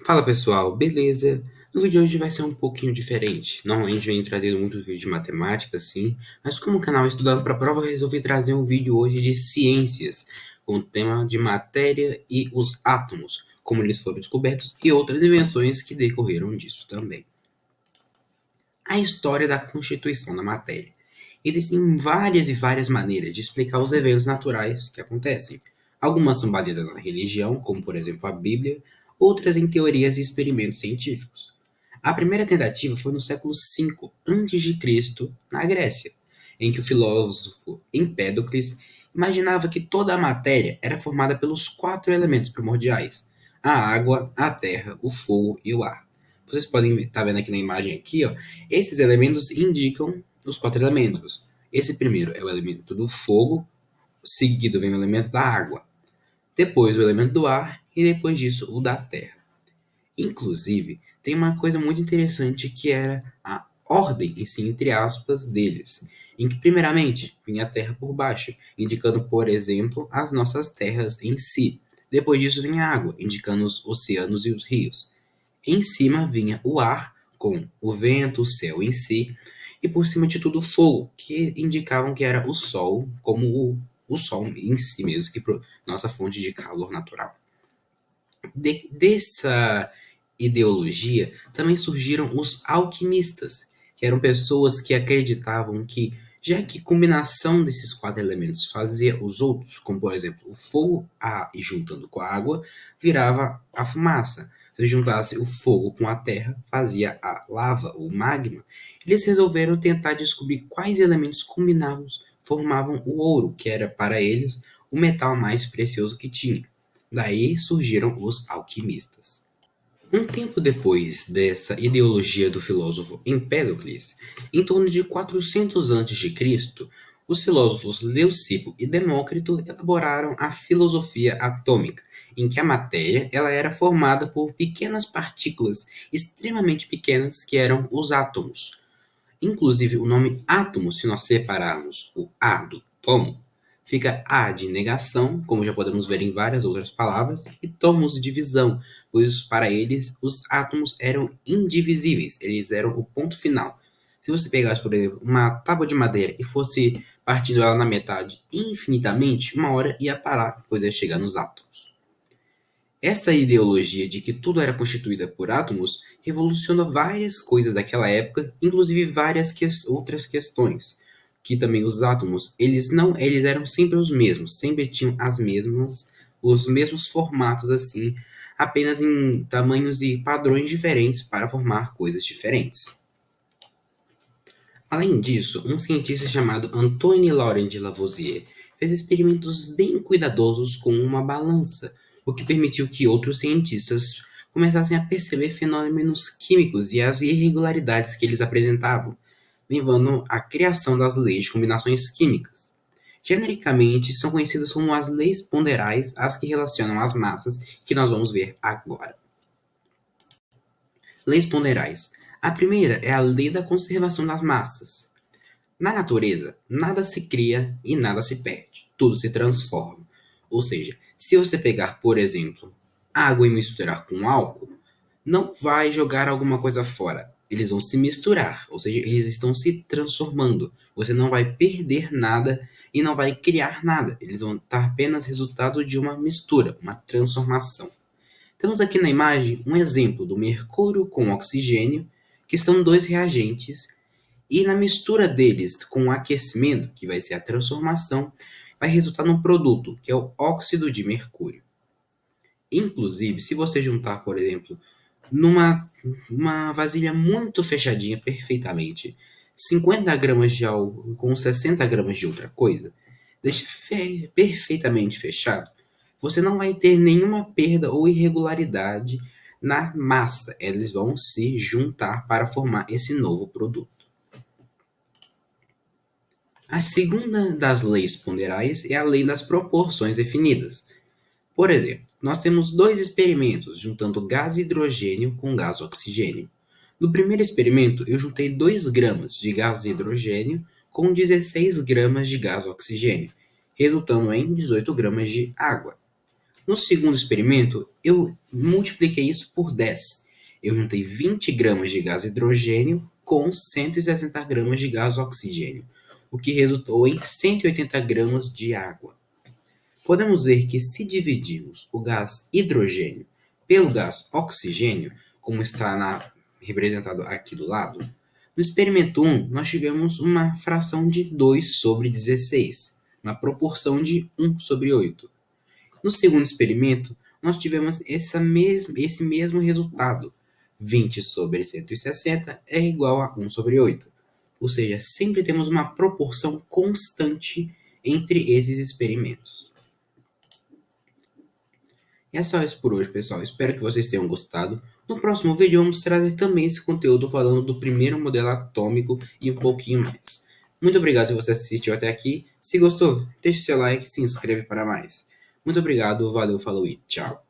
Fala pessoal, beleza? No vídeo de hoje vai ser um pouquinho diferente. Normalmente venho trazendo muitos vídeos de matemática, assim, mas como o canal é estudado para prova, eu resolvi trazer um vídeo hoje de ciências, com o tema de matéria e os átomos, como eles foram descobertos e outras invenções que decorreram disso também. A história da constituição da matéria. Existem várias e várias maneiras de explicar os eventos naturais que acontecem. Algumas são baseadas na religião, como por exemplo a Bíblia, outras em teorias e experimentos científicos. A primeira tentativa foi no século V a.C., na Grécia, em que o filósofo Empédocles imaginava que toda a matéria era formada pelos quatro elementos primordiais: a água, a terra, o fogo e o ar. Vocês podem estar vendo aqui na imagem aqui, ó, esses elementos indicam os quatro elementos. Esse primeiro é o elemento do fogo, seguido vem o elemento da água, depois o elemento do ar e depois disso o da terra. Inclusive, tem uma coisa muito interessante que era a ordem, em si, entre aspas, deles, em que primeiramente vinha a terra por baixo, indicando, por exemplo, as nossas terras em si. Depois disso vinha a água, indicando os oceanos e os rios. Em cima vinha o ar, com o vento, o céu em si, e por cima de tudo o fogo, que indicavam que era o sol, como o sol em si mesmo, que nossa fonte de calor natural. Dessa ideologia também surgiram os alquimistas, que eram pessoas que acreditavam que, já que a combinação desses quatro elementos fazia os outros, como por exemplo o fogo e juntando com a água, virava a fumaça. Se juntasse o fogo com a terra, fazia a lava ou magma. Eles resolveram tentar descobrir quais elementos combinados formavam o ouro, que era para eles o metal mais precioso que tinha. Daí surgiram os alquimistas. Um tempo depois dessa ideologia do filósofo Empédocles, em torno de 400 a.C., os filósofos Leucipo e Demócrito elaboraram a filosofia atômica, em que a matéria ela era formada por pequenas partículas extremamente pequenas que eram os átomos. Inclusive, o nome átomo, se nós separarmos o A do tomo, fica A de negação, como já podemos ver em várias outras palavras, e tomos de divisão, pois para eles os átomos eram indivisíveis, eles eram o ponto final. Se você pegasse, por exemplo, uma tábua de madeira e fosse partindo ela na metade infinitamente, uma hora ia parar, pois ia chegar nos átomos. Essa ideologia de que tudo era constituído por átomos revolucionou várias coisas daquela época, inclusive várias outras questões, que também os átomos, eles eram sempre os mesmos, sempre tinham os mesmos formatos assim, apenas em tamanhos e padrões diferentes para formar coisas diferentes. Além disso, um cientista chamado Antoine Laurent de Lavoisier fez experimentos bem cuidadosos com uma balança, o que permitiu que outros cientistas começassem a perceber fenômenos químicos e as irregularidades que eles apresentavam, levando à criação das leis de combinações químicas. Genericamente, são conhecidas como as leis ponderais, as que relacionam as massas, que nós vamos ver agora. Leis ponderais. A primeira é a lei da conservação das massas. Na natureza, nada se cria e nada se perde, tudo se transforma. Ou seja, se você pegar, por exemplo, água e misturar com álcool, não vai jogar alguma coisa fora. Eles vão se misturar, ou seja, eles estão se transformando. Você não vai perder nada e não vai criar nada. Eles vão estar apenas resultado de uma mistura, uma transformação. Temos aqui na imagem um exemplo do mercúrio com oxigênio, que são dois reagentes, e na mistura deles com o aquecimento, que vai ser a transformação, vai resultar num produto, que é o óxido de mercúrio. Inclusive, se você juntar, por exemplo, numa vasilha muito fechadinha perfeitamente, 50 gramas de algo com 60 gramas de outra coisa, deixa perfeitamente fechado, você não vai ter nenhuma perda ou irregularidade na massa. Eles vão se juntar para formar esse novo produto. A segunda das leis ponderais é a lei das proporções definidas. Por exemplo, nós temos dois experimentos juntando gás hidrogênio com gás oxigênio. No primeiro experimento, eu juntei 2 gramas de gás hidrogênio com 16 gramas de gás oxigênio, resultando em 18 gramas de água. No segundo experimento, eu multipliquei isso por 10. Eu juntei 20 gramas de gás hidrogênio com 160 gramas de gás oxigênio, o que resultou em 180 gramas de água. Podemos ver que se dividirmos o gás hidrogênio pelo gás oxigênio, como está representado aqui do lado, no experimento 1 nós tivemos uma fração de 2 sobre 16, uma proporção de 1 sobre 8. No segundo experimento, nós tivemos esse mesmo resultado. 20 sobre 160 é igual a 1 sobre 8. Ou seja, sempre temos uma proporção constante entre esses experimentos. E é só isso por hoje, pessoal. Espero que vocês tenham gostado. No próximo vídeo, vamos trazer também esse conteúdo falando do primeiro modelo atômico e um pouquinho mais. Muito obrigado se você assistiu até aqui. Se gostou, deixe seu like e se inscreve para mais. Muito obrigado, valeu, falou e tchau.